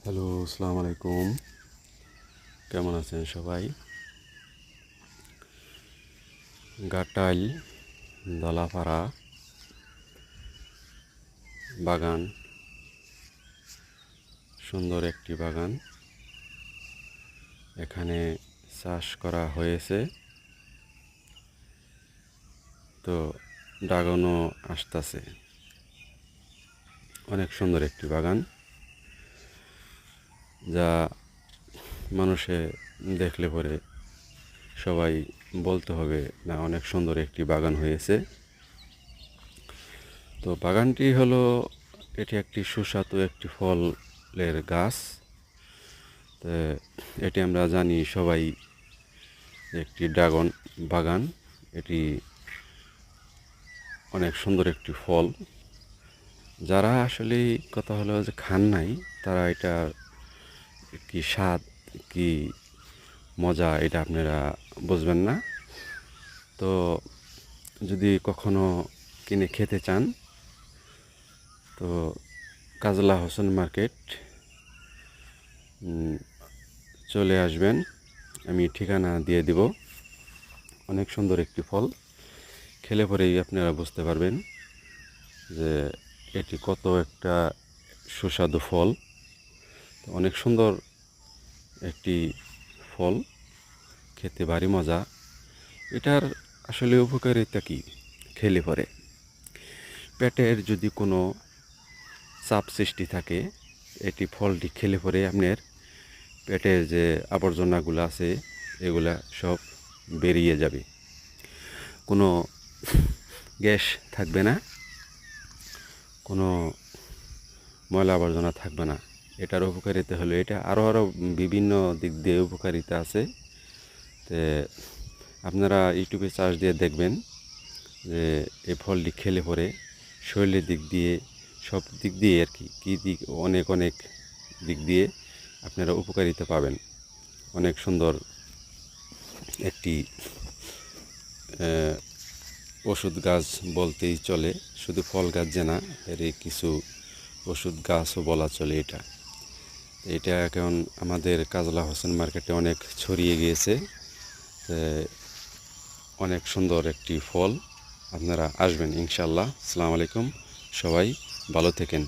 Hello, আসসালামু আলাইকুম। কেমন আছেন সবাই? ঘাটাইল দলাপাড়া বাগান, সুন্দর একটি বাগান। এখানে চাষ করা হয়েছে, তো ড্রাগনও আসতেছে। অনেক সুন্দর একটি বাগান, যা মানুষে দেখলে পরে সবাই বলতে হবে না, অনেক সুন্দর একটি বাগান হয়েছে। তো বাগানটি হলো, এটি একটি সুস্বাদু একটি ফলের গাছ। তো এটি আমরা জানি সবাই, একটি ড্রাগন বাগান। এটি অনেক সুন্দর একটি ফল। যারা আসলে কথা হলো যে খান নাই, তারা এটা কি স্বাদ, কি মজা, এটা আপনারা বুঝবেন না। তো যদি কখনো কিনে খেতে চান, তো কাজলা হোসেন মার্কেট চলে আসবেন, আমি ঠিকানা দিয়ে দিব। অনেক সুন্দর একটি ফল, খেলে পরেই আপনারা বুঝতে পারবেন যে এটি কত একটা সুস্বাদু ফল। অনেক সুন্দর একটি ফল, খেতে ভারী মজা। এটার আসলে উপকারিতা কি? খেলে পরে পেটের যদি কোনো চাপ সৃষ্টি থাকে, এটি ফলটি খেলে পরে আপনার পেটের যে আবর্জনাগুলো আছে, এগুলা সব বেরিয়ে যাবে। কোনো গ্যাস থাকবে না, কোনো ময়লা আবর্জনা থাকবে না। এটার উপকারিতা হলো এটা। আরও বিভিন্ন দিক দিয়ে উপকারিতা আছে। তো আপনারা ইউটিউবে সার্চ দিয়ে দেখবেন যে এই ফলটি খেলে পরে শরীরের দিক দিয়ে, সব দিক দিয়ে আর কি দিক, অনেক অনেক দিক দিয়ে আপনারা উপকারিতা পাবেন। অনেক সুন্দর একটি ওষুধ গাছ বলতেই চলে, শুধু ফল গাছ যে না, এর কিছু ওষুধ গাছও বলা চলে। এটা এখন আমাদের কাজলা হোসেন মার্কেটে অনেক ছড়িয়ে গিয়েছে। অনেক সুন্দর একটি ফল, আপনারা আসবেন ইনশাল্লাহ। আসসালামু আলাইকুম, সবাই ভালো থাকেন।